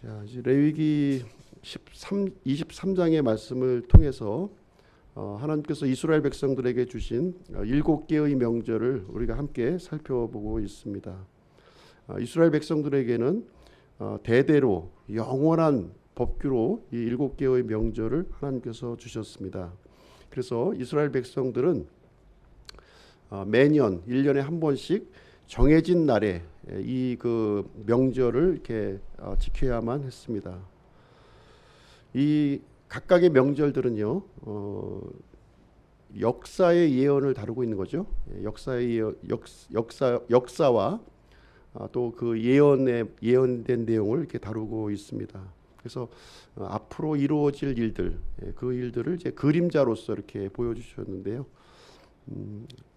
자, 이제 레위기 23장의 말씀을 통해서 하나님께서 이스라엘 백성들에게 주신 7개의 명절을 우리가 함께 살펴보고 있습니다. 이스라엘 백성들에게는 대대로 영원한 법규로 이 7개의 명절을 하나님께서 주셨습니다. 그래서 이스라엘 백성들은 매년 1년에 한 번씩 정해진 날에 이 그 명절을 이렇게 지켜야만 했습니다. 이 각각의 명절들은요, 역사의 예언을 다루고 있는 거죠. 역사의 역사와 또 그 예언된 내용을 이렇게 다루고 있습니다. 그래서 앞으로 이루어질 일들, 그 일들을 이제 그림자로서 이렇게 보여주셨는데요.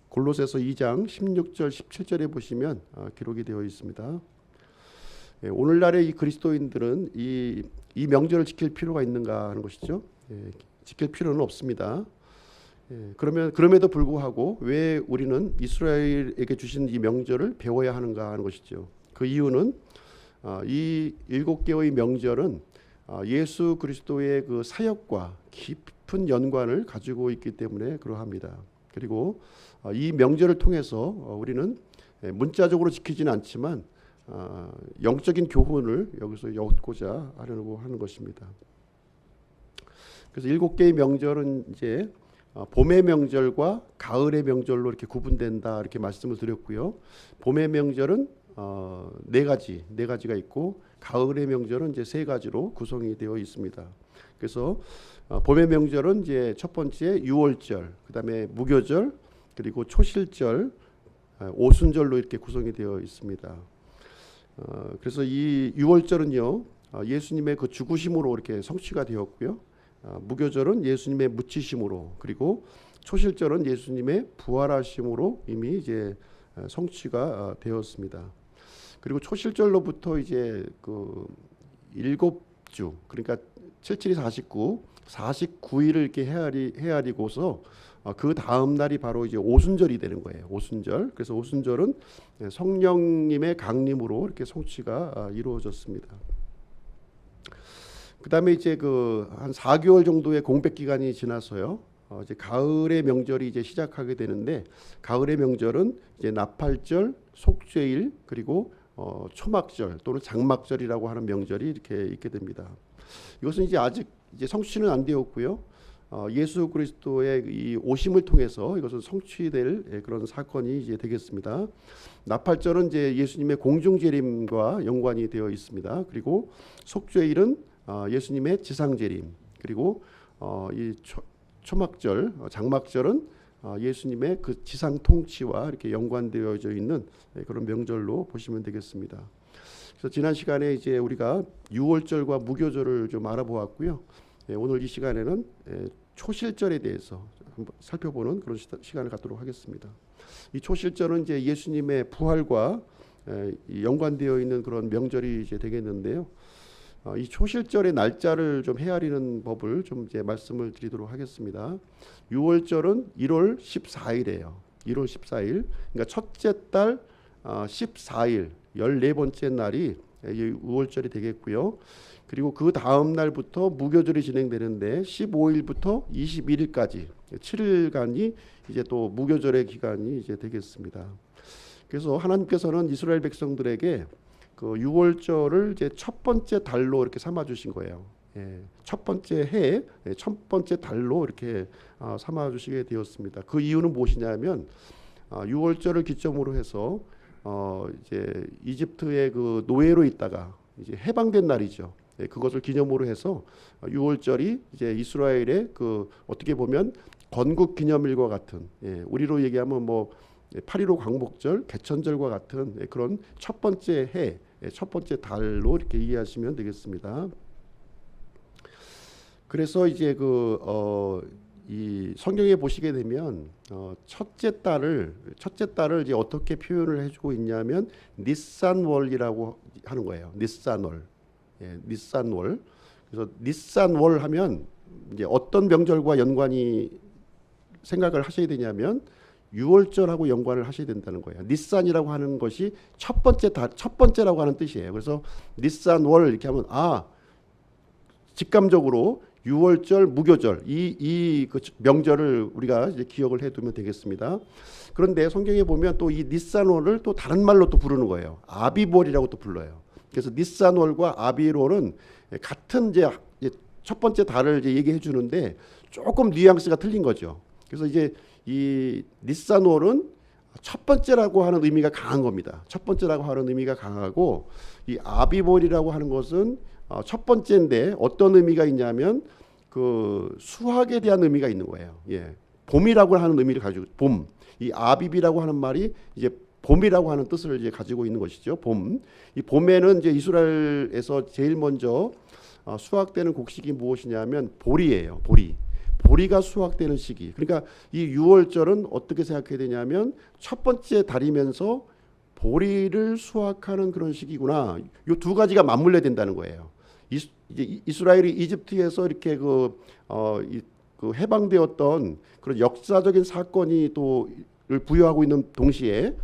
골로새서 2장 16절 17절에 보시면 기록이 되어 있습니다. 오늘날의 이 그리스도인들은 이 명절을 지킬 필요가 있는가 하는 것이죠. 지킬 필요는 없습니다. 그럼에도 불구하고 왜 우리는 이스라엘에게 주신 이 명절을 배워야 하는가 하는 것이죠. 그 이유는 이 7개의 명절은 예수 그리스도의 그 사역과 깊은 연관을 가지고 있기 때문에 그러합니다. 그리고 이 명절을 통해서 우리는 문자적으로 지키지는 않지만 영적인 교훈을 여기서 얻고자 하려고 하는 것입니다. 그래서 7개의 명절은 이제 봄의 명절과 가을의 명절로 이렇게 구분된다 이렇게 말씀을 드렸고요. 봄의 명절은 네 가지가 있고 가을의 명절은 이제 3가지로 구성이 되어 있습니다. 그래서 봄의 명절은 이제 첫 번째 유월절, 그다음에 무교절, 그리고 초실절, 오순절로 이렇게 구성이 되어 있습니다. 그래서 이 유월절은요, 예수님의 그 죽으심으로 이렇게 성취가 되었고요. 무교절은 예수님의 묻히심으로, 그리고 초실절은 예수님의 부활하심으로 이미 이제 성취가 되었습니다. 그리고 초실절로부터 이제 그 7주, 그러니까 77이 49일을 이렇게 헤아리고서 그 다음 날이 바로 이제 오순절이 되는 거예요. 오순절. 그래서 오순절은 성령님의 강림으로 이렇게 성취가 이루어졌습니다. 그다음에 이제 그 한 4개월 정도의 공백 기간이 지나서요. 이제 가을의 명절이 이제 시작하게 되는데 가을의 명절은 이제 나팔절, 속죄일, 그리고 초막절 또는 장막절이라고 하는 명절이 이렇게 있게 됩니다. 이것은 이제 아직 이제 성취는 안 되었고요. 예수 그리스도의 이 오심을 통해서 이것은 성취될 그런 사건이 이제 되겠습니다. 나팔절은 이제 예수님의 공중 재림과 연관이 되어 있습니다. 그리고 속죄일은 예수님의 지상 재림, 그리고 이 초막절, 장막절은 예수님의 그 지상 통치와 이렇게 연관되어져 있는 그런 명절로 보시면 되겠습니다. 그래서 지난 시간에 이제 우리가 유월절과 무교절을 좀 알아보았고요. 오늘 이 시간에는 초실절에 대해서 한번 살펴보는 그런 시간을 갖도록 하겠습니다. 이 초실절은 이제 예수님의 부활과 연관되어 있는 그런 명절이 이제 되겠는데요. 이 초실절의 날짜를 좀 헤아리는 법을 좀 이제 말씀을 드리도록 하겠습니다. 유월절은 1월 14일이에요. 1월 14일. 그러니까 첫째 달 14일, 14번째 날이 유월절이 되겠고요. 그리고 그 다음 날부터 무교절이 진행되는데 15일부터 21일까지 7일간이 이제 또 무교절의 기간이 이제 되겠습니다. 그래서 하나님께서는 이스라엘 백성들에게 그 유월절을 이제 첫 번째 달로 이렇게 삼아 주신 거예요. 첫 번째 해, 첫 번째 달로 이렇게 삼아 주시게 되었습니다. 그 이유는 무엇이냐면 유월절을 기점으로 해서 이제 이집트의 그 노예로 있다가 이제 해방된 날이죠. 그것을 기념으로 해서 유월절이 이제 이스라엘의 그 어떻게 보면 건국 기념일과 같은, 우리로 얘기하면 뭐 8.15 광복절, 개천절과 같은 그런 첫 번째 해, 첫 번째 달로 이렇게 이해하시면 되겠습니다. 그래서 이제 이 성경에 보시게 되면 첫째 달을 이제 어떻게 표현을 해주고 있냐면 니산월이라고 하는 거예요. 니산월. 니산월. 그래서 니산월 하면 이제 어떤 명절과 연관이 생각을 하셔야 되냐면 유월절하고 연관을 하셔야 된다는 거예요. 니산이라고 하는 것이 첫 번째라고 하는 뜻이에요. 그래서 니산월 이렇게 하면 직감적으로 유월절, 무교절 이 그 명절을 우리가 이제 기억을 해두면 되겠습니다. 그런데 성경에 보면 또 이 니산월을 또 다른 말로 또 부르는 거예요. 아비월이라고 또 불러요. 그래서 니산월과 아비월은 같은 이제 첫 번째 달을 이제 얘기해 주는데 조금 뉘앙스가 틀린 거죠. 그래서 이제 이 니산월은 첫 번째라고 하는 의미가 강한 겁니다. 첫 번째라고 하는 의미가 강하고 이 아비월이라고 하는 것은 첫 번째인데 어떤 의미가 있냐면 그 수확에 대한 의미가 있는 거예요. 예. 봄이라고 하는 의미를 가지고 봄. 이 아비비라고 하는 말이 이제 봄이라고 하는 뜻을 이제 가지고 있는 것이죠. 봄. 이 봄에는 이제 이스라엘에서 제일 먼저 수확되는 곡식이 무엇이냐면 보리예요. 보리. 보리가 수확되는 시기. 그러니까 이 유월절은 어떻게 생각해야 되냐면 첫 번째 달이면서 보리를 수확하는 그런 시기구나. 이 두 가지가 맞물려야 된다는 거예요. 이제 이스라엘이 이집트에서 이렇게 그 해방되었던 그런 역사적인 사건이 또를 부여하고 있는 동시에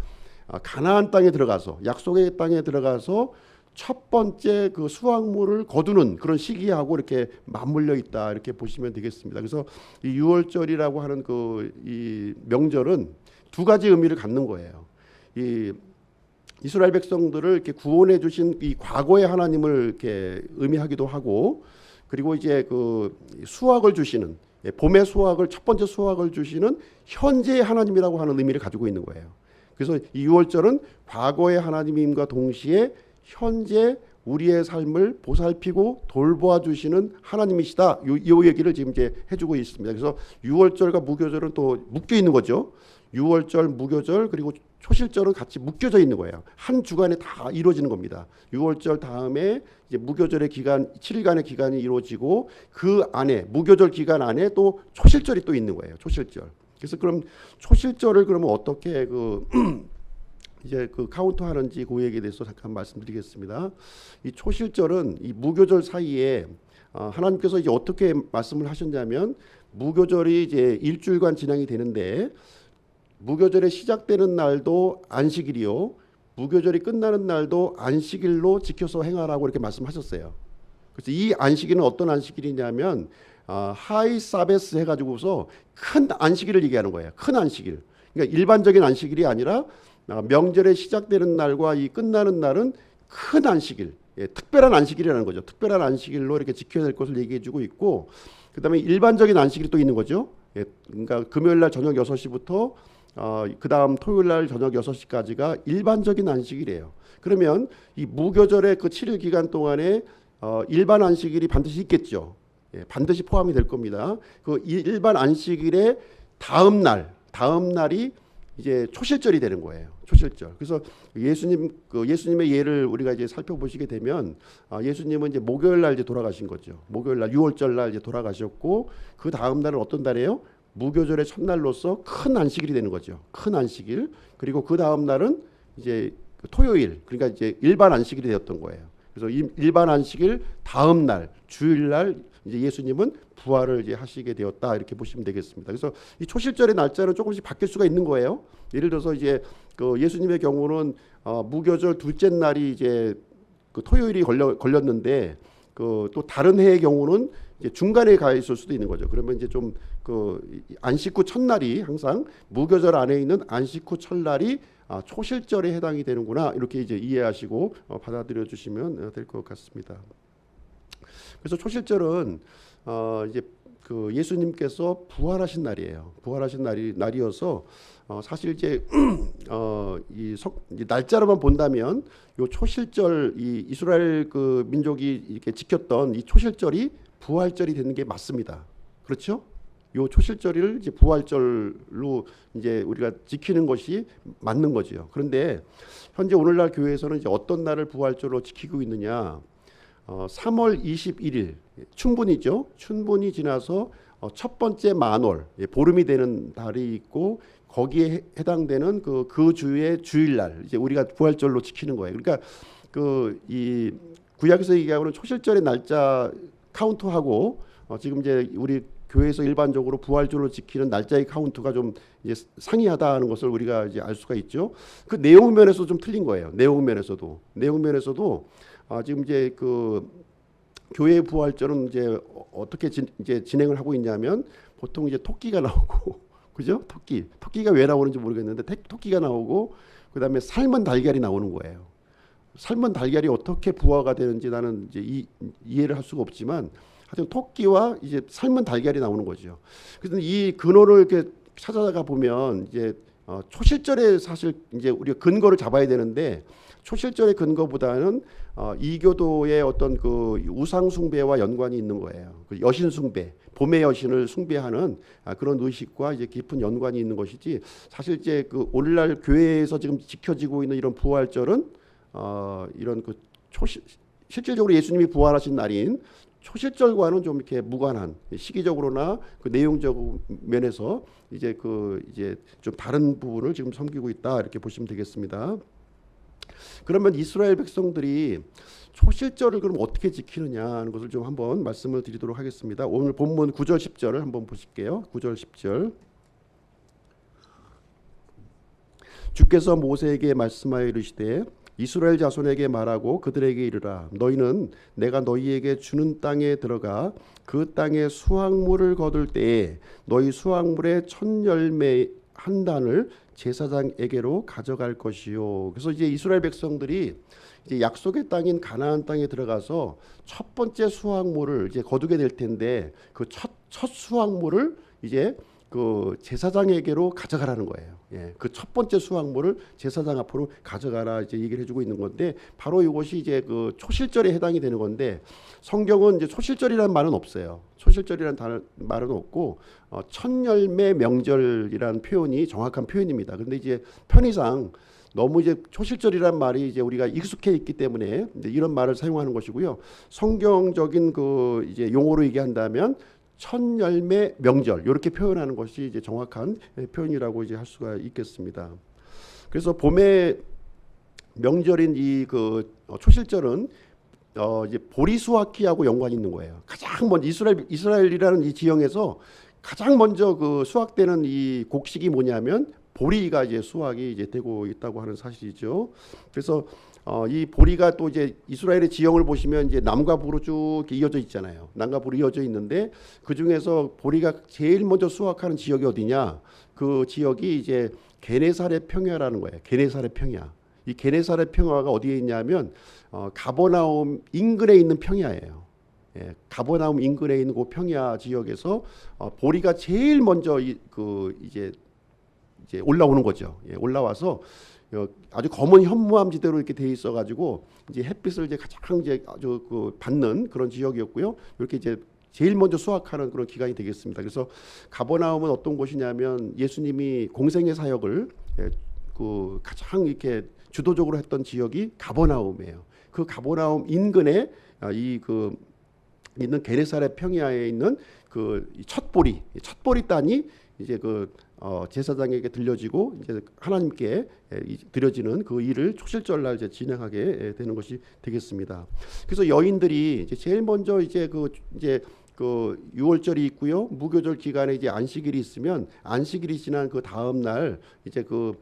가나안 땅에 들어가서 약속의 땅에 들어가서 첫 번째 그 수확물을 거두는 그런 시기하고 이렇게 맞물려 있다 이렇게 보시면 되겠습니다. 그래서 이 유월절이라고 하는 그 이 명절은 두 가지 의미를 갖는 거예요. 이 이스라엘 백성들을 이렇게 구원해 주신 이 과거의 하나님을 이렇게 의미하기도 하고, 그리고 이제 그 수확을 주시는 봄의 수확을 첫 번째 수확을 주시는 현재의 하나님이라고 하는 의미를 가지고 있는 거예요. 그래서 이 유월절은 과거의 하나님임과 동시에 현재 우리의 삶을 보살피고 돌보아 주시는 하나님이시다. 요 얘기를 지금 이제 해주고 있습니다. 그래서 유월절과 무교절은 또 묶여 있는 거죠. 유월절, 무교절 그리고 초실절은 같이 묶여져 있는 거예요. 한 주간에 다 이루어지는 겁니다. 유월절 다음에 이제 무교절의 기간 7일간의 기간이 이루어지고 그 안에 무교절 기간 안에 또 초실절이 또 있는 거예요. 초실절. 그래서 그럼 초실절을 그러면 어떻게 이제 그 카운트하는지 그 얘기에 대해서 잠깐 말씀드리겠습니다. 이 초실절은 이 무교절 사이에 하나님께서 이제 어떻게 말씀을 하셨냐면 무교절이 이제 일주일간 진행이 되는데 무교절이 시작되는 날도 안식일이요, 무교절이 끝나는 날도 안식일로 지켜서 행하라고 이렇게 말씀하셨어요. 그래서 이 안식일은 어떤 안식일이냐면 하이 사베스 해가지고서 큰 안식일을 얘기하는 거예요. 큰 안식일. 그러니까 일반적인 안식일이 아니라 명절에 시작되는 날과 이 끝나는 날은 큰 안식일, 특별한 안식일이라는 거죠. 특별한 안식일로 이렇게 지켜야 될 것을 얘기해주고 있고, 그다음에 일반적인 안식일이 또 있는 거죠. 그러니까 금요일 날 저녁 6시부터 그다음 토요일 날 저녁 6시까지가 일반적인 안식일이에요. 그러면 이 무교절의 그 7일 기간 동안에 일반 안식일이 반드시 있겠죠. 반드시 포함이 될 겁니다. 그 일반 안식일의 다음 날이 이제 초실절이 되는 거예요. 초실절. 그래서 예수님의 예를 우리가 이제 살펴보시게 되면 예수님은 이제 목요일 날 이제 돌아가신 거죠. 목요일 날 유월절 날 이제 돌아가셨고, 그 다음 날은 어떤 달이에요? 무교절의 첫날로서 큰 안식일이 되는 거죠. 큰 안식일. 그리고 그 다음 날은 이제 토요일, 그러니까 이제 일반 안식일이 되었던 거예요. 그래서 일반 안식일 다음 날 주일 날 이제 예수님은 부활을 이제 하시게 되었다 이렇게 보시면 되겠습니다. 그래서 이 초실절의 날짜는 조금씩 바뀔 수가 있는 거예요. 예를 들어서 이제 그 예수님의 경우는 무교절 둘째 날이 이제 그 토요일이 걸렸는데 그 또 다른 해의 경우는 이제 중간에 가 있을 수도 있는 거죠. 그러면 이제 좀 그 안식 후 첫날이 항상 무교절 안에 있는 안식 후 첫날이 초실절에 해당이 되는구나 이렇게 이제 이해하시고 받아들여 주시면 될 것 같습니다. 그래서 초실절은 이제 그 예수님께서 부활하신 날이에요. 부활하신 날이어서 사실 이제 이 날짜로만 본다면 요 초실절 이 이스라엘 그 민족이 이렇게 지켰던 이 초실절이 부활절이 되는 게 맞습니다. 그렇죠? 요 초실절을 이제 부활절로 이제 우리가 지키는 것이 맞는 거죠. 그런데 현재 오늘날 교회에서는 이제 어떤 날을 부활절로 지키고 있느냐? 3월 21일 춘분이죠. 춘분이 지나서 첫 번째 만월 보름이 되는 달이 있고 거기에 해당되는 그 주의 주일날 이제 우리가 부활절로 지키는 거예요. 그러니까 그 이 구약에서 얘기하고는 초실절의 날짜 카운트하고 지금 이제 우리 교회에서 일반적으로 부활주를 지키는 날짜의 카운트가 좀 이제 상이하다는 것을 우리가 이제 알 수가 있죠. 그 내용 면에서 좀 틀린 거예요. 내용 면에서도 지금 이제 그 교회 부활절은 이제 어떻게 이제 진행을 하고 있냐면 보통 이제 토끼가 나오고 그죠? 토끼가 왜 나오는지 모르겠는데 토끼가 나오고 그다음에 삶은 달걀이 나오는 거예요. 삶은 달걀이 어떻게 부화가 되는지 나는 이제 이해를 할 수가 없지만 하여튼 토끼와 이제 삶은 달걀이 나오는 거죠. 그래서 이 근원을 이렇게 찾아가 보면 이제 초실절에 사실 이제 우리가 근거를 잡아야 되는데 초실절의 근거보다는 이교도의 어떤 그 우상 숭배와 연관이 있는 거예요. 그 여신 숭배, 봄의 여신을 숭배하는 그런 의식과 이제 깊은 연관이 있는 것이지 사실 이제 그 오늘날 교회에서 지금 지켜지고 있는 이런 부활절은 이런 그 실질적으로 예수님이 부활하신 날인 초실절과는 좀 이렇게 무관한 시기적으로나 그 내용적 면에서 이제 좀 다른 부분을 지금 섬기고 있다 이렇게 보시면 되겠습니다. 그러면 이스라엘 백성들이 초실절을 그럼 어떻게 지키느냐 하는 것을 좀 한번 말씀을 드리도록 하겠습니다. 오늘 본문 9절 10절을 한번 보실게요. 9절 10절. 주께서 모세에게 말씀하여 이르시되 이스라엘 자손에게 말하고 그들에게 이르라. 너희는 내가 너희에게 주는 땅에 들어가 그 땅의 수확물을 거둘 때에 너희 수확물의 첫 열매 한 단을 제사장에게로 가져갈 것이요. 그래서 이제 이스라엘 백성들이 이제 약속의 땅인 가나안 땅에 들어가서 첫 번째 수확물을 이제 거두게 될 텐데 그 첫 수확물을 이제 그 제사장에게로 가져가라는 거예요. 예, 그 첫 번째 수확물을 제사장 앞으로 가져가라 이제 얘기를 해주고 있는 건데 바로 이것이 이제 그 초실절에 해당이 되는 건데 성경은 이제 초실절이라는 말은 없어요. 초실절이라는 말은 없고 첫 열매 명절이라는 표현이 정확한 표현입니다. 그런데 이제 편의상 너무 이제 초실절이란 말이 이제 우리가 익숙해 있기 때문에 이런 말을 사용하는 것이고요. 성경적인 그 이제 용어로 얘기한다면 첫 열매 명절 이렇게 표현하는 것이 이제 정확한 표현이라고 이제 할 수가 있겠습니다. 그래서 봄의 명절인 이 그 초실절은 이제 보리수확기하고 연관이 있는 거예요. 가장 먼저 이스라엘이라는 이 지형에서 가장 먼저 그 수확되는 이 곡식이 뭐냐면 보리가 이제 수확이 이제 되고 있다고 하는 사실이죠. 그래서 이 보리가 또 이제 이스라엘의 지형을 보시면 이제 남과 북으로 쭉 이어져 있잖아요. 남과 북으로 이어져 있는데 그 중에서 보리가 제일 먼저 수확하는 지역이 어디냐? 그 지역이 이제 게네사렛 평야라는 거예요. 게네사렛 평야. 이 게네사렛 평야가 어디에 있냐면 가버나움 인근에 있는 평야예요. 예, 가버나움 인근에 있는 그 평야 지역에서 보리가 제일 먼저 이제 올라오는 거죠. 예, 올라와서 아주 검은 현무암지대로 이렇게 돼 있어가지고 이제 햇빛을 이제 가장 이제 아주 그 받는 그런 지역이었고요. 이렇게 이제 제일 먼저 수확하는 그런 기간이 되겠습니다. 그래서 가버나움은 어떤 곳이냐면 예수님이 공생의 사역을 그 가장 이렇게 주도적으로 했던 지역이 가버나움이에요. 그 가버나움 인근에 있는 게네사렛 평야에 있는 그 첫 보리 단이 이제 그 제사장에게 들려지고 이제 하나님께 드려지는 그 일을 초실절날 이제 진행하게 되는 것이 되겠습니다. 그래서 여인들이 이제 제일 먼저 이제 그 유월절이 있고요. 무교절 기간에 이제 안식일이 있으면 안식일이 지난 그 다음 날 이제 그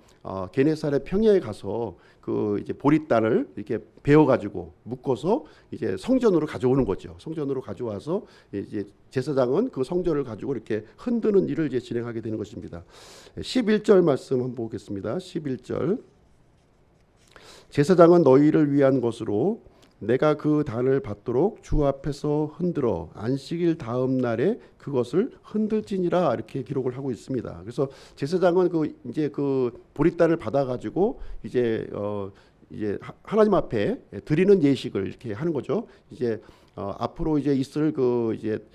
게네사렛 평야에 가서 그 이제 보리단을 이렇게 베어 가지고 묶어서 이제 성전으로 가져오는 거죠. 성전으로 가져와서 이제 제사장은 그 성전을 가지고 이렇게 흔드는 일을 이제 진행하게 되는 것입니다. 11절 말씀 한번 보겠습니다. 11절. 제사장은 너희를 위한 것으로 내가 그 단을 받도록 주 앞에서 흔들어 안식일 다음 날에 그것을 흔들지니라 이렇게 기록을 하고 있습니다. 그래서 제사장은 이제 그 보리단을 받아 가지고 이제 하나님 앞에 드리는 예식을 이렇게 하는 거죠. 이제 앞으로 이제 있을 그 이제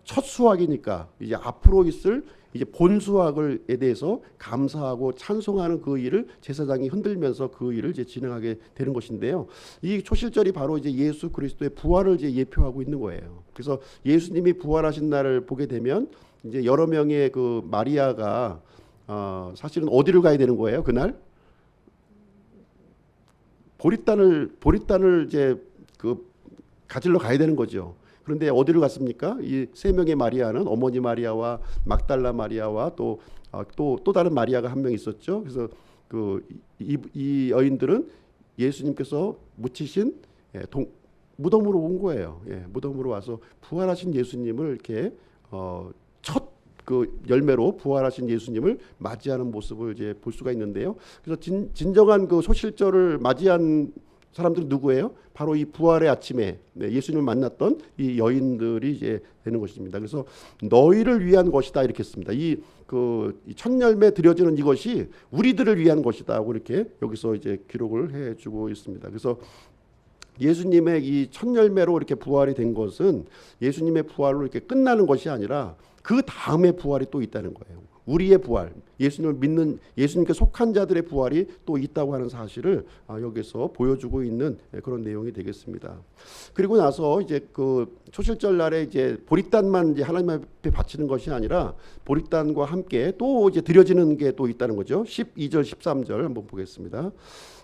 첫 수확이니까 이제 앞으로 있을 이제 본 수확에 대해서 감사하고 찬송하는 그 일을 제사장이 흔들면서 그 일을 이제 진행하게 되는 것인데요. 이 초실절이 바로 이제 예수 그리스도의 부활을 이제 예표하고 있는 거예요. 그래서 예수님이 부활하신 날을 보게 되면 이제 여러 명의 그 마리아가 사실은 어디를 가야 되는 거예요? 그날 보리단을 이제 그 가지러 가야 되는 거죠. 그런데 어디를 갔습니까? 이 세 명의 마리아는 어머니 마리아와 막달라 마리아와 또 다른 마리아가 한 명 있었죠. 그래서 이 여인들은 예수님께서 묻히신 무덤으로 온 거예요. 무덤으로 와서 부활하신 예수님을 이렇게 첫 열매로 부활하신 예수님을 맞이하는 모습을 이제 볼 수가 있는데요. 그래서 진정한 그 소실절을 맞이한 사람들은 누구예요? 바로 이 부활의 아침에 예수님을 만났던 이 여인들이 이제 되는 것입니다. 그래서 너희를 위한 것이다 이렇게 했습니다. 이 첫 열매 드려지는 이것이 우리들을 위한 것이다고 이렇게 여기서 이제 기록을 해주고 있습니다. 그래서 예수님의 이 첫 열매로 이렇게 부활이 된 것은 예수님의 부활로 이렇게 끝나는 것이 아니라 그 다음에 부활이 또 있다는 거예요. 우리의 부활, 예수님을 믿는 예수님께 속한 자들의 부활이 또 있다고 하는 사실을 여기서 보여주고 있는 그런 내용이 되겠습니다. 그리고 나서 이제 초실절 날에 이제 보리단만 이제 하나님 앞에 바치는 것이 아니라 보리단과 함께 또 이제 드려지는 게 또 있다는 거죠. 12절, 13절 한번 보겠습니다.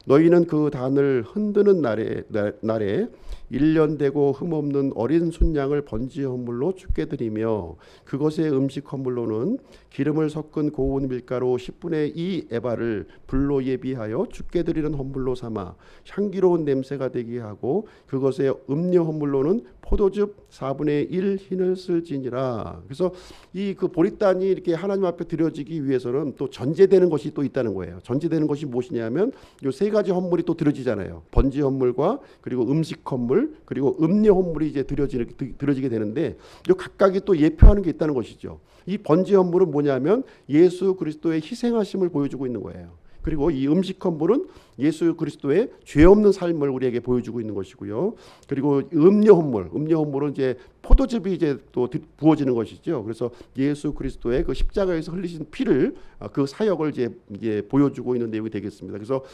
너희는 그 단을 흔드는 날에 1년 되고 흠없는 어린 순양을 번지 헌물로 주께 드리며 그것의 음식 헌물로는 기름을 섞은 고운 밀가루 10분의 2 에바를 불로 예비하여 주께 드리는 헌물로 삼아 향기로운 냄새가 되게 하고 그것의 음료 헌물로는 포도즙 4분의 1 흰을 쓸지니라. 그래서 이 보리단이 이렇게 하나님 앞에 드려지기 위해서는 또 전제되는 것이 또 있다는 거예요. 전제되는 것이 무엇이냐면 요 세 가지 헌물이 또 드려지잖아요. 번지 헌물과 그리고 음식 헌물 그리고 음료 헌물이 이제 드려지게 되는데 요 각각이 또 예표하는 게 있다는 것이죠. 이 번지 헌물은 뭐냐면 예수 그리스도의 희생하심을 보여주고 있는 거예요. 그리고 이 음식 헌물은 예수 그리스도의 죄 없는 삶을 우리에게 보여주고 있는 것이고요. 그리고 음료 헌물은 이제 포도즙이 이제 또 부어지는 것이죠. 그래서 예수 그리스도의 그 십자가에서 흘리신 피를 그 사역을 이제 보여주고 있는 내용이 되겠습니다. 그래서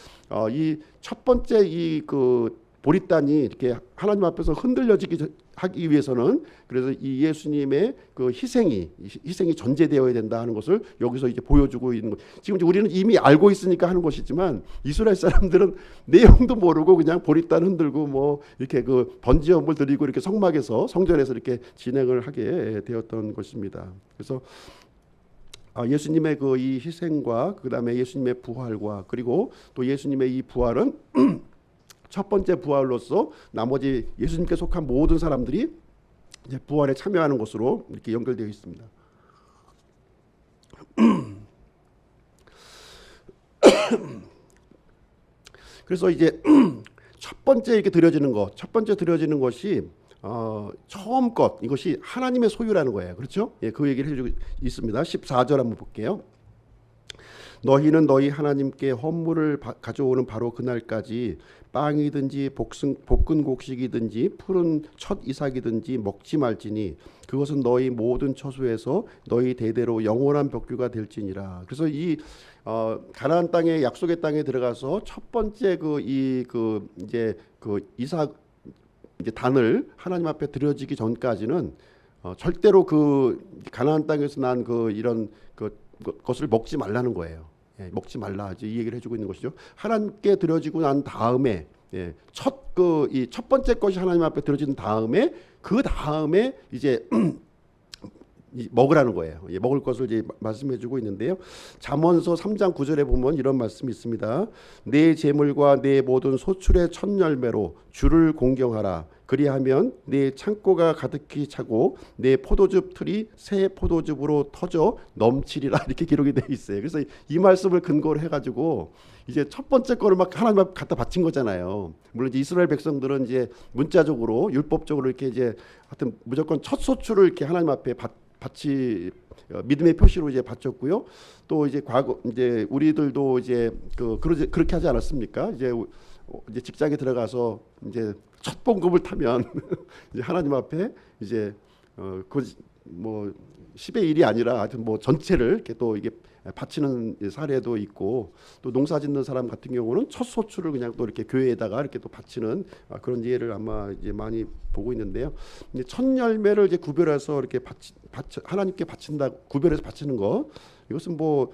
이 첫 번째 보리단이 이렇게 하나님 앞에서 흔들려지기 하기 위해서는 그래서 이 예수님의 그 희생이 전제되어야 된다 하는 것을 여기서 이제 보여주고 있는 것. 지금 이제 우리는 이미 알고 있으니까 하는 것이지만 이스라엘 사람들은 내용도 모르고 그냥 보리단 흔들고 뭐 이렇게 번지 헌물 드리고 이렇게 성전에서 이렇게 진행을 하게 되었던 것입니다. 그래서 예수님의 이 희생과 그다음에 예수님의 부활과 그리고 또 예수님의 이 부활은 첫 번째 부활로서 나머지 예수님께 속한 모든 사람들이 이제 부활에 참여하는 것으로 이렇게 연결되어 있습니다. 그래서 이제 첫 번째 드려지는 것이 처음 것 이것이 하나님의 소유라는 거예요. 그렇죠? 그 얘기를 해주고 있습니다. 14절 한번 볼게요. 너희는 너희 하나님께 헌물을 가져오는 바로 그날까지 빵이든지 볶은 곡식이든지 푸른 첫 이삭이든지 먹지 말지니 그것은 너희 모든 처소에서 너희 대대로 영원한 벽규가 될지니라. 그래서 이 가나안 땅의 약속의 땅에 들어가서 첫 번째 이제 이삭 이제 단을 하나님 앞에 드려지기 전까지는 절대로 가나안 땅에서 난 이런 것을 먹지 말라는 거예요. 먹지 말라 이 얘기를 해주고 있는 것이죠. 하나님께 드려지고 난 다음에 첫 번째 것이 하나님 앞에 드려진 다음에 그 다음에 이제 먹으라는 거예요. 먹을 것을 이제 말씀해주고 있는데요. 잠언서 3장 9절에 보면 이런 말씀이 있습니다. 내 재물과 내 모든 소출의 첫 열매로 주를 공경하라. 그리하면 내 창고가 가득히 차고 내 포도즙 틀이 새 포도즙으로 터져 넘치리라 이렇게 기록이 되어 있어요. 그래서 이 말씀을 근거로 해가지고 이제 첫 번째 거를 막 하나님 앞에 갖다 바친 거잖아요. 물론 이제 이스라엘 백성들은 이제 문자적으로 율법적으로 이렇게 이제 하여튼 무조건 첫 소출을 이렇게 하나님 앞에 바치 믿음의 표시로 이제 바쳤고요. 또 이제 이제 우리들도 이제 그렇게 하지 않았습니까? 이제 직장에 들어가서 이제 첫 봉급을 타면 이제 하나님 앞에 이제 뭐 10의 1이 아니라 하여튼 뭐 전체를 이렇게 또 이게 바치는 사례도 있고 또 농사 짓는 사람 같은 경우는 첫 소출을 그냥 또 이렇게 교회에다가 이렇게 또 바치는 그런 예를 아마 이제 많이 보고 있는데요. 이제 첫 열매를 이제 구별해서 이렇게 하나님께 바친다 구별해서 바치는 거 이것은 뭐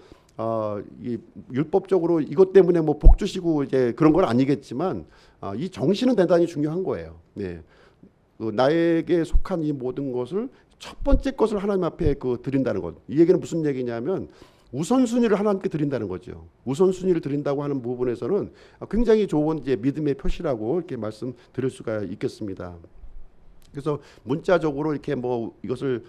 이 율법적으로 이것 때문에 뭐 복 주시고 이제 그런 건 아니겠지만 이 정신은 대단히 중요한 거예요. 네. 나에게 속한 이 모든 것을 첫 번째 것을 하나님 앞에 드린다는 것. 이 얘기는 무슨 얘기냐면 우선순위를 하나님께 드린다는 거죠. 우선순위를 드린다고 하는 부분에서는 굉장히 좋은 이제 믿음의 표시라고 이렇게 말씀드릴 수가 있겠습니다. 그래서 문자적으로 이렇게 뭐 이것을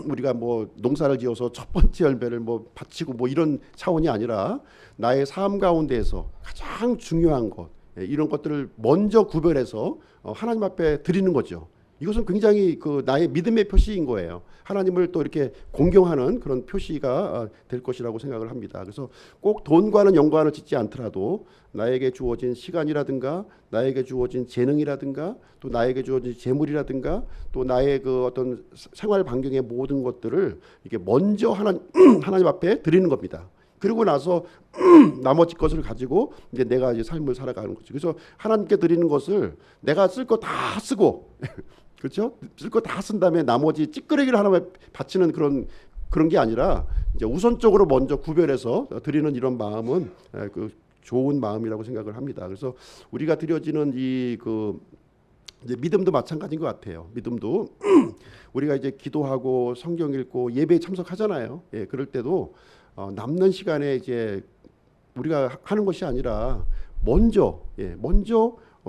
우리가 뭐 농사를 지어서 첫 번째 열매를 뭐 바치고 뭐 이런 차원이 아니라 나의 삶 가운데에서 가장 중요한 것, 이런 것들을 먼저 구별해서 하나님 앞에 드리는 거죠. 이것은 굉장히 나의 믿음의 표시인 거예요. 하나님을 또 이렇게 공경하는 그런 표시가 될 것이라고 생각을 합니다. 그래서 꼭 돈과는 연관을 짓지 않더라도 나에게 주어진 시간이라든가 나에게 주어진 재능이라든가 또 나에게 주어진 재물이라든가 또 나의 어떤 생활 반경의 모든 것들을 이게 먼저 하나님 앞에 드리는 겁니다. 그리고 나서 나머지 것을 가지고 이제 내가 이제 삶을 살아가는 거죠. 그래서 하나님께 드리는 것을 내가 쓸 거 다 쓰고 그렇죠? 쓸 거 다 쓴 다음에 나머지 찌끄레기를 하나만 바치는 그런 게 아니라 이제 우선적으로 먼저 구별해서 드리는 이런 마음은 좋은 마음이라고 생각을 합니다. 그래서 우리가 드려지는 이제 믿음도 마찬가지인 것 같아요. 믿음도 우리가 이제 기도하고 성경 읽고 예배에 참석하잖아요. 예, 그럴 때도 남는 시간에 이제 우리가 하는 것이 아니라 먼저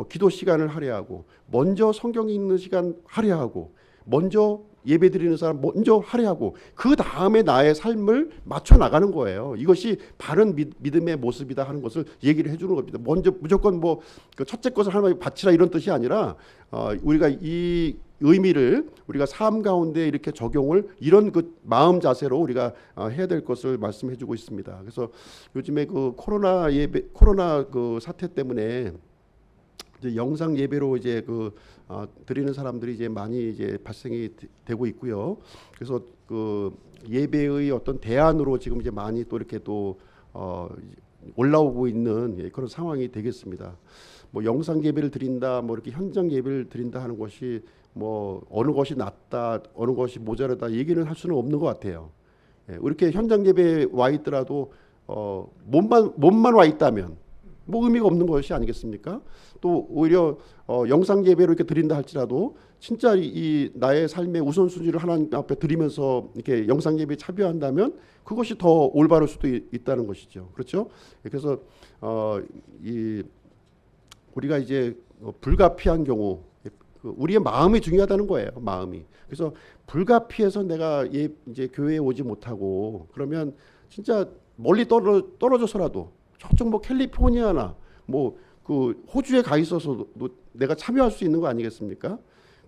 기도 시간을 할애하고 먼저 성경 읽는 시간 할애하고 먼저 예배 드리는 사람 먼저 할애하고 그 다음에 나의 삶을 맞춰 나가는 거예요. 이것이 바른 믿음의 모습이다 하는 것을 얘기를 해주는 겁니다. 먼저 무조건 뭐 첫째 것을 하나님께 바치라 이런 뜻이 아니라 우리가 이 의미를 우리가 삶 가운데 이렇게 적용을 이런 마음 자세로 우리가 해야 될 것을 말씀해주고 있습니다. 그래서 요즘에 코로나 사태 때문에 이제 영상 예배로 이제 드리는 사람들이 이제 많이 이제 발생이 되고 있고요. 그래서 예배의 어떤 대안으로 지금 이제 많이 또 이렇게 올라오고 있는 그런 상황이 되겠습니다. 뭐 영상 예배를 드린다, 뭐 이렇게 현장 예배를 드린다 하는 것이 뭐 어느 것이 낫다, 어느 것이 모자르다 얘기는 할 수는 없는 것 같아요. 이렇게 현장 예배에 와 있더라도 몸만 와 있다면 뭐 의미가 없는 것이 아니겠습니까? 또 오히려 영상 예배로 이렇게 드린다 할지라도 진짜 이 나의 삶의 우선순위를 하나님 앞에 드리면서 이렇게 영상 예배에 참여한다면 그것이 더 올바를 수도 있다는 것이죠. 그렇죠? 그래서 우리가 이제 불가피한 경우 우리의 마음이 중요하다는 거예요. 마음이. 그래서 불가피해서 내가 이제 교회에 오지 못하고 그러면 진짜 멀리 떨어져서라도 저쪽 뭐 캘리포니아나 뭐 호주에 가 있어서도 내가 참여할 수 있는 거 아니겠습니까?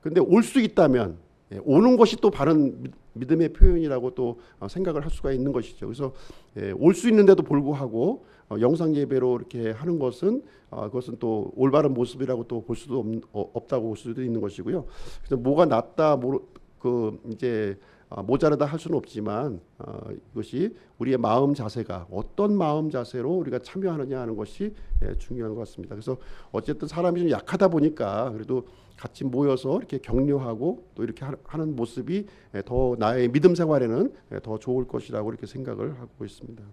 근데 올 수 있다면 오는 것이 또 바른 믿음의 표현이라고 또 생각을 할 수가 있는 것이죠. 그래서 올 수 있는데도 불구하고 영상 예배로 이렇게 하는 것은 그것은 또 올바른 모습이라고 또 볼 수도 없다고 볼 수도 있는 것이고요. 그래서 뭐가 낫다 이제 모자르다 할 수는 없지만 이것이 우리의 마음 자세가 어떤 마음 자세로 우리가 참여하느냐 하는 것이 중요한 것 같습니다. 그래서 어쨌든 사람이 좀 약하다 보니까 그래도 같이 모여서 이렇게 격려하고 또 이렇게 하는 모습이 더 나의 믿음 생활에는 더 좋을 것이라고 이렇게 생각을 하고 있습니다.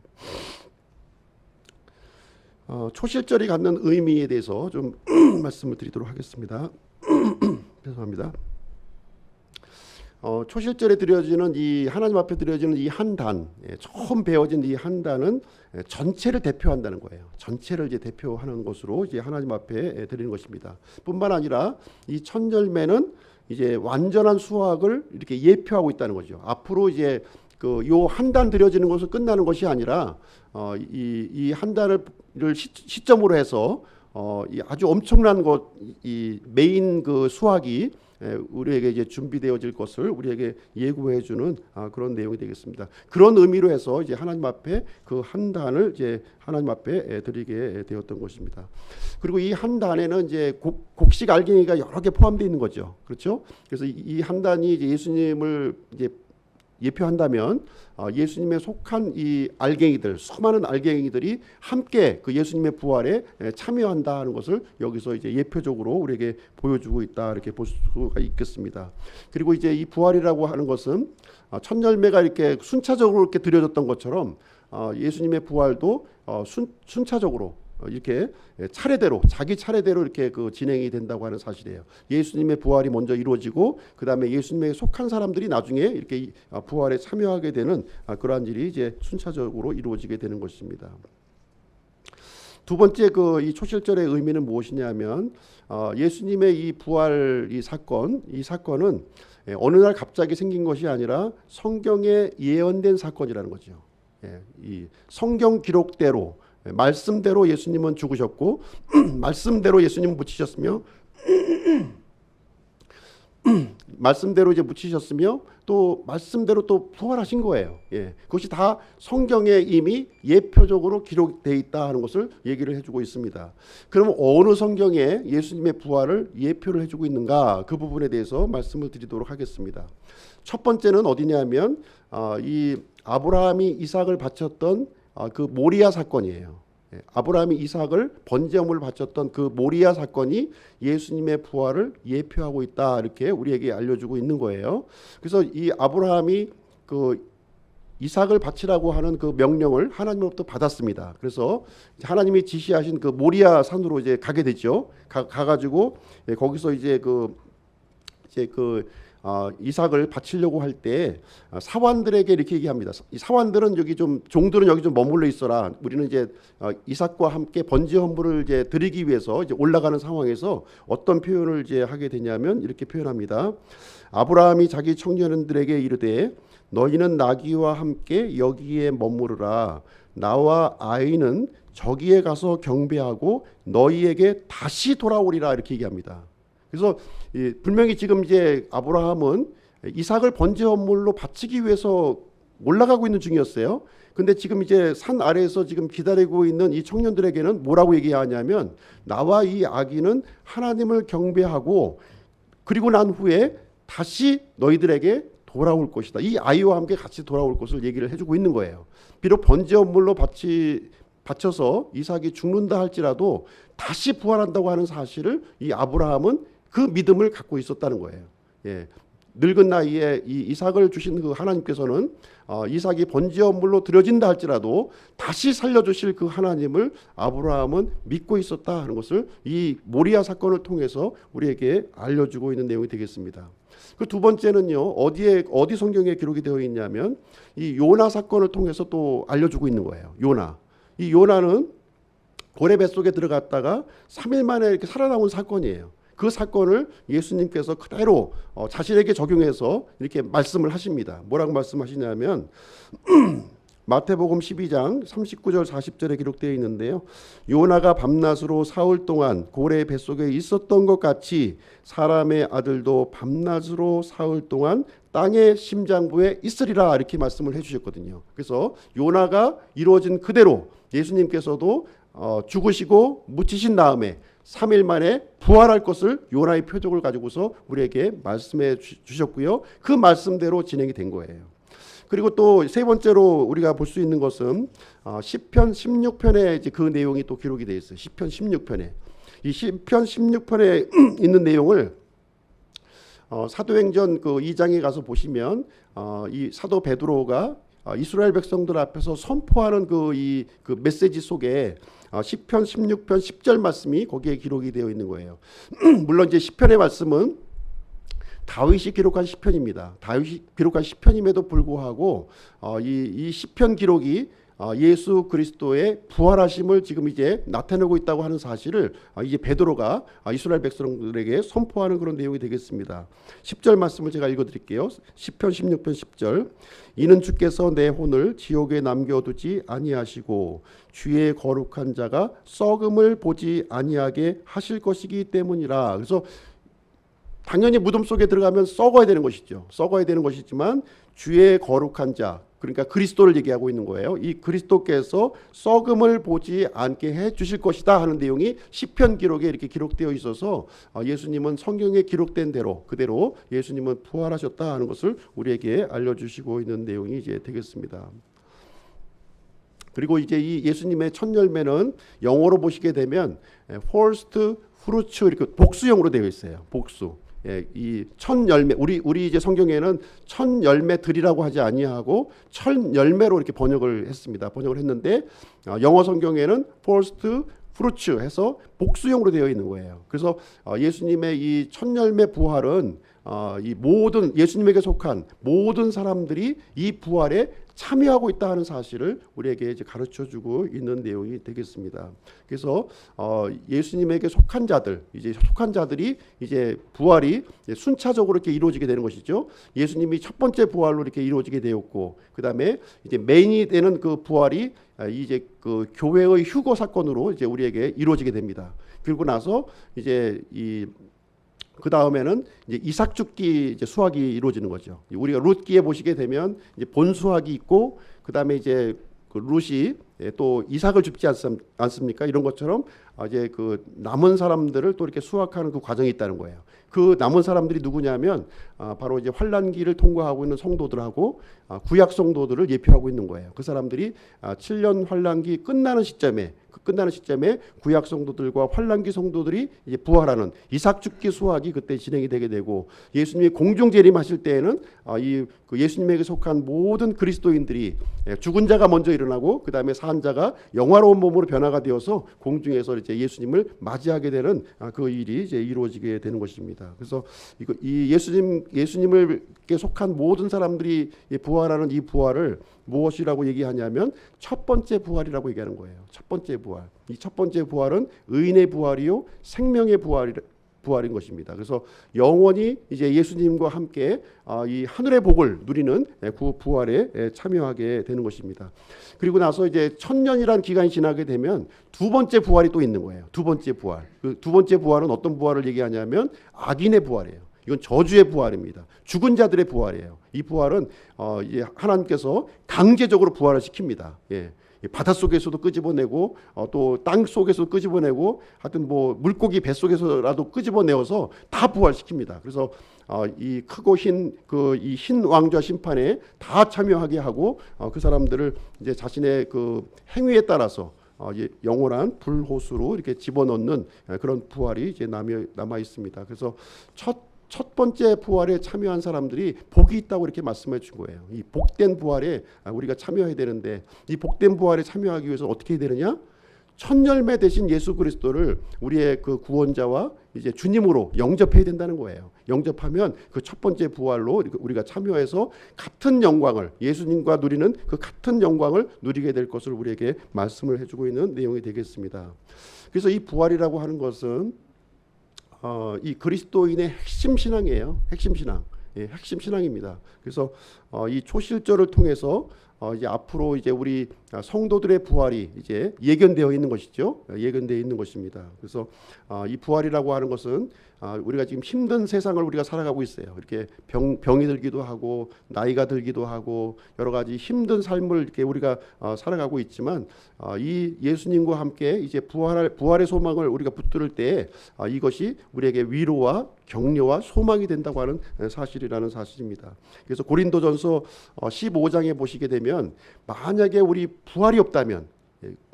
초실절이 갖는 의미에 대해서 좀 말씀을 드리도록 하겠습니다. 죄송합니다. 초실절에 드려지는 이 하나님 앞에 드려지는 이 한 단, 처음 배워진 이 한 단은 전체를 대표한다는 거예요. 전체를 이제 대표하는 것으로 이제 하나님 앞에 드리는 것입니다. 뿐만 아니라 이 첫 열매는 이제 완전한 수확을 이렇게 예표하고 있다는 거죠. 앞으로 이제 요 한 단 드려지는 것은 끝나는 것이 아니라 이 한 단을 시점으로 해서 이 아주 엄청난 이 메인 수확이 우리에게 이제 준비되어질 것을 우리에게 예고해주는 그런 내용이 되겠습니다. 그런 의미로 해서 이제 하나님 앞에 그 한 단을 이제 하나님 앞에 드리게 되었던 것입니다. 그리고 이 한 단에는 이제 곡식 알갱이가 여러 개 포함되어 있는 거죠. 그렇죠? 그래서 이 한 단이 이제 예수님을 이제 예표한다면 예수님에 속한 이 알갱이들, 수많은 알갱이들이 함께 그 예수님의 부활에 참여한다 하는 것을 여기서 이제 예표적으로 우리에게 보여주고 있다 이렇게 볼 수가 있겠습니다. 그리고 이제 이 부활이라고 하는 것은 첫 열매가 이렇게 순차적으로 이렇게 드려졌던 것처럼 예수님의 부활도 순차적으로 이렇게 차례대로 자기 차례대로 이렇게 그 진행이 된다고 하는 사실이에요. 예수님의 부활이 먼저 이루어지고 그 다음에 예수님에 속한 사람들이 나중에 이렇게 부활에 참여하게 되는 그러한 일이 이제 순차적으로 이루어지게 되는 것입니다. 두 번째 이 초실절의 의미는 무엇이냐면 예수님의 이 부활 이 사건은 어느 날 갑자기 생긴 것이 아니라 성경에 예언된 사건이라는 거죠. 이 성경 기록대로 말씀대로 예수님은 죽으셨고 말씀대로 예수님은 묻히셨으며 말씀대로 이제 묻히셨으며 또 말씀대로 또 부활하신 거예요. 그것이 다 성경에 이미 예표적으로 기록되어 있다 하는 것을 얘기를 해주고 있습니다. 그러면 어느 성경에 예수님의 부활을 예표를 해주고 있는가, 그 부분에 대해서 말씀을 드리도록 하겠습니다. 첫 번째는 어디냐면 이 아브라함이 이삭을 바쳤던 그 모리아 사건이에요. 아브라함이 이삭을 번제물을 바쳤던 그 모리아 사건이 예수님의 부활을 예표하고 있다, 이렇게 우리에게 알려주고 있는 거예요. 그래서 이 아브라함이 그 이삭을 바치라고 하는 그 명령을 하나님으로부터 받았습니다. 그래서 하나님이 지시하신 그 모리아 산으로 이제 가게 됐죠. 가가지고 거기서 이제 이삭을 바치려고 할 때 사환들에게 이렇게 얘기합니다. 이 사환들은 여기 좀 종들은 여기 좀 머물러 있어라. 우리는 이제 이삭과 함께 번제 헌물을 이제 드리기 위해서 이제 올라가는 상황에서 어떤 표현을 이제 하게 되냐면 이렇게 표현합니다. 아브라함이 자기 청년들에게 이르되 너희는 나귀와 함께 여기에 머무르라. 나와 아이는 저기에 가서 경배하고 너희에게 다시 돌아오리라, 이렇게 얘기합니다. 그래서 분명히 지금 이제 아브라함은 이삭을 번제 헌물로 바치기 위해서 올라가고 있는 중이었어요. 근데 지금 이제 산 아래에서 지금 기다리고 있는 이 청년들에게는 뭐라고 얘기하냐면 나와 이 아기는 하나님을 경배하고 그리고 난 후에 다시 너희들에게 돌아올 것이다. 이 아이와 함께 같이 돌아올 것을 얘기를 해주고 있는 거예요. 비록 번제 헌물로 바쳐서 이삭이 죽는다 할지라도 다시 부활한다고 하는 사실을 이 아브라함은 그 믿음을 갖고 있었다는 거예요. 늙은 나이에 이 이삭을 주신 그 하나님께서는 이삭이 번제 헌물로 드려진다 할지라도 다시 살려주실 그 하나님을 아브라함은 믿고 있었다 하는 것을 이 모리아 사건을 통해서 우리에게 알려주고 있는 내용이 되겠습니다. 그 두 번째는요, 어디 성경에 기록이 되어 있냐면 이 요나 사건을 통해서 또 알려주고 있는 거예요. 이 요나는 고래 뱃속에 들어갔다가 3일 만에 이렇게 살아나온 사건이에요. 그 사건을 예수님께서 그대로 자신에게 적용해서 이렇게 말씀을 하십니다. 뭐라고 말씀하시냐면 마태복음 12장 39절 40절에 기록되어 있는데요. 요나가 밤낮으로 사흘 동안 고래 뱃속에 있었던 것 같이 사람의 아들도 밤낮으로 사흘 동안 땅의 심장부에 있으리라, 이렇게 말씀을 해주셨거든요. 그래서 요나가 이루어진 그대로 예수님께서도 죽으시고 묻히신 다음에 3일 만에 부활할 것을 요나의 표적을 가지고서 우리에게 말씀해 주셨고요. 그 말씀대로 진행이 된 거예요. 그리고 또 세 번째로 우리가 볼 수 있는 것은 시편 16편에 이제 그 내용이 또 기록이 되어 있어요. 시편 16편에. 이 시편 16편에 있는 내용을 사도행전 그 2장에 가서 보시면 이 사도 베드로가 이스라엘 백성들 앞에서 선포하는 그 메시지 속에 시편 16편 10절 말씀이 거기에 기록이 되어 있는 거예요. 물론 이제 시편의 말씀은 다윗이 기록한 시편입니다. 다윗이 기록한 시편임에도 불구하고 이 시편 기록이 예수 그리스도의 부활하심을 지금 이제 나타내고 있다고 하는 사실을 이제 베드로가 이스라엘 백성들에게 선포하는 그런 내용이 되겠습니다. 10절 말씀을 제가 읽어드릴게요. 시편 16편 10절. 이는 주께서 내 혼을 지옥에 남겨두지 아니하시고 주의 거룩한 자가 썩음을 보지 아니하게 하실 것이기 때문이라. 그래서 당연히 무덤 속에 들어가면 썩어야 되는 것이죠. 썩어야 되는 것이지만 주의 거룩한 자, 그러니까 그리스도를 얘기하고 있는 거예요. 이 그리스도께서 썩음을 보지 않게 해 주실 것이다 하는 내용이 시편 기록에 이렇게 기록되어 있어서 예수님은 성경에 기록된 대로 그대로 예수님은 부활하셨다 하는 것을 우리에게 알려주시고 있는 내용이 이제 되겠습니다. 그리고 이제 이 예수님의 첫 열매는 영어로 보시게 되면 first fruits, 이렇게 복수형으로 되어 있어요. 복수. 이 첫 열매, 우리 이제 성경에는 첫 열매들이라고 하지 아니하고 첫 열매로 이렇게 번역을 했습니다. 번역을 했는데 영어 성경에는 first 프루츠 해서 복수형으로 되어 있는 거예요. 그래서 예수님의 이 첫 열매 부활은 이 모든 예수님에게 속한 모든 사람들이 이 부활에 참여하고 있다 하는 사실을 우리에게 이제 가르쳐주고 있는 내용이 되겠습니다. 그래서 예수님에게 속한 자들, 이제 속한 자들이 이제 부활이 순차적으로 이렇게 이루어지게 되는 것이죠. 예수님이 첫 번째 부활로 이렇게 이루어지게 되었고, 그 다음에 이제 메인이 되는 그 부활이 이제 그 교회의 휴거 사건으로 이제 우리에게 이루어지게 됩니다. 그리고 나서 이제 그 다음에는 이제 이삭 죽기 이제 수확이 이루어지는 거죠. 우리가 룻기에 보시게 되면 이제 본 수확이 있고, 그 다음에 이제 그 룻이 또 이삭을 줍지 않습니까? 이런 것처럼 이제 그 남은 사람들을 또 이렇게 수확하는 그 과정이 있다는 거예요. 그 남은 사람들이 누구냐면 바로 이제 환란기를 통과하고 있는 성도들하고 구약 성도들을 예표하고 있는 거예요. 그 사람들이 7년 환란기 끝나는 시점에 구약 성도들과 환란기 성도들이 이제 부활하는 이삭 죽기 수확이 그때 진행이 되게 되고, 예수님이 공중 재림하실 때에는 그 예수님에게 속한 모든 그리스도인들이 죽은 자가 먼저 일어나고, 그 다음에 산 자가 영화로운 몸으로 변화가 되어서 공중에서 이제 예수님을 맞이하게 되는 그 일이 이제 이루어지게 되는 것입니다. 그래서 이 예수님에게 속한 모든 사람들이 부활하는 이 부활을 무엇이라고 얘기하냐면 첫 번째 부활이라고 얘기하는 거예요. 첫 번째 부활. 이 첫 번째 부활은 의인의 부활이요 생명의 부활인 것입니다. 그래서 영원히 이제 예수님과 함께 이 하늘의 복을 누리는 그 부활에 참여하게 되는 것입니다. 그리고 나서 이제 천년이라는 기간이 지나게 되면 두 번째 부활이 또 있는 거예요. 두 번째 부활. 그 두 번째 부활은 어떤 부활을 얘기하냐면 악인의 부활이에요. 이건 저주의 부활입니다. 죽은 자들의 부활이에요. 이 부활은 이제 하나님께서 강제적으로 부활을 시킵니다. 예. 바다 속에서도 끄집어내고 또 땅 속에서도 끄집어내고, 하여튼 뭐 물고기 뱃속에서라도 끄집어내어서 다 부활시킵니다. 그래서 이 크고 이 흰 왕좌 심판에 다 참여하게 하고, 그 사람들을 이제 자신의 그 행위에 따라서 영원한 불호수로 이렇게 집어넣는 그런 부활이 이제 남아 있습니다. 그래서 첫 번째 부활에 참여한 사람들이 복이 있다고 이렇게 말씀해 준 거예요. 이 복된 부활에 우리가 참여해야 되는데, 이 복된 부활에 참여하기 위해서 어떻게 해야 되느냐? 첫 열매 되신 예수 그리스도를 우리의 그 구원자와 이제 주님으로 영접해야 된다는 거예요. 영접하면 그 첫 번째 부활로 우리가 참여해서 같은 영광을, 예수님과 누리는 그 같은 영광을 누리게 될 것을 우리에게 말씀을 해주고 있는 내용이 되겠습니다. 그래서 이 부활이라고 하는 것은 이 그리스도인의 핵심 신앙이에요. 핵심 신앙. 예, 핵심 신앙입니다. 그래서 이 초실절을 통해서 이제 앞으로 이제 우리 성도들의 부활이 이제 예견되어 있는 것이죠. 예견되어 있는 것입니다. 그래서 이 부활이라고 하는 것은 우리가 지금 힘든 세상을 우리가 살아가고 있어요. 이렇게 병이 들기도 하고 나이가 들기도 하고 여러 가지 힘든 삶을 이렇게 우리가 살아가고 있지만, 이 예수님과 함께 이제 부활의 소망을 우리가 붙들을 때 이것이 우리에게 위로와 격려와 소망이 된다고 하는 사실이라는 사실입니다. 그래서 고린도전서 15장에 보시게 되면, 만약에 우리 부활이 없다면,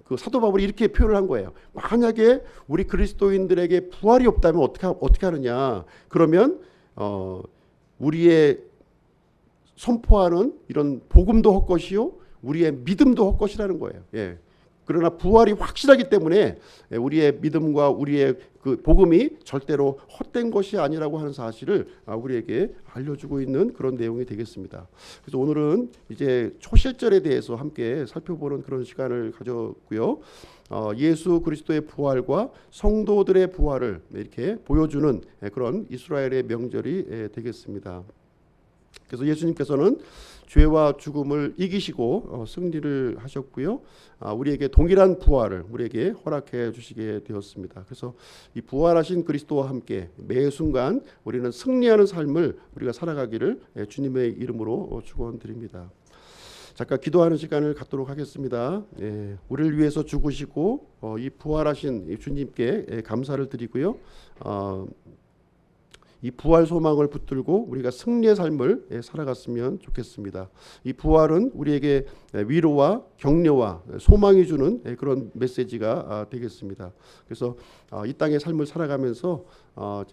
그 사도 바울이 이렇게 표현을 한 거예요. 만약에 우리 그리스도인들에게 부활이 없다면 어떻게 하느냐? 그러면 우리의 선포하는 이런 복음도 헛것이요, 우리의 믿음도 헛것이라는 거예요. 예. 그러나 부활이 확실하기 때문에 우리의 믿음과 우리의 그 복음이 절대로 헛된 것이 아니라고 하는 사실을 우리에게 알려주고 있는 그런 내용이 되겠습니다. 그래서 오늘은 이제 초실절에 대해서 함께 살펴보는 그런 시간을 가졌고요. 예수 그리스도의 부활과 성도들의 부활을 이렇게 보여주는 그런 이스라엘의 명절이 되겠습니다. 그래서 예수님께서는 죄와 죽음을 이기시고 승리를 하셨고요. 우리에게 동일한 부활을 우리에게 허락해 주시게 되었습니다. 그래서 이 부활하신 그리스도와 함께 매 순간 우리는 승리하는 삶을 우리가 살아가기를 주님의 이름으로 축원드립니다. 잠깐 기도하는 시간을 갖도록 하겠습니다. 우리를 위해서 죽으시고 이 부활하신 주님께 감사를 드리고요. 이 부활 소망을 붙들고 우리가 승리의 삶을 살아갔으면 좋겠습니다. 이 부활은 우리에게 위로와 격려와 소망이 주는 그런 메시지가 되겠습니다. 그래서 이 땅의 삶을 살아가면서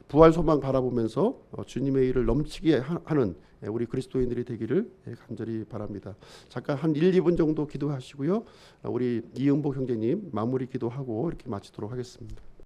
부활 소망 바라보면서 주님의 일을 넘치게 하는 우리 그리스도인들이 되기를 간절히 바랍니다. 잠깐 한 1, 2분 정도 기도하시고요. 우리 이은복 형제님 마무리 기도하고 이렇게 마치도록 하겠습니다.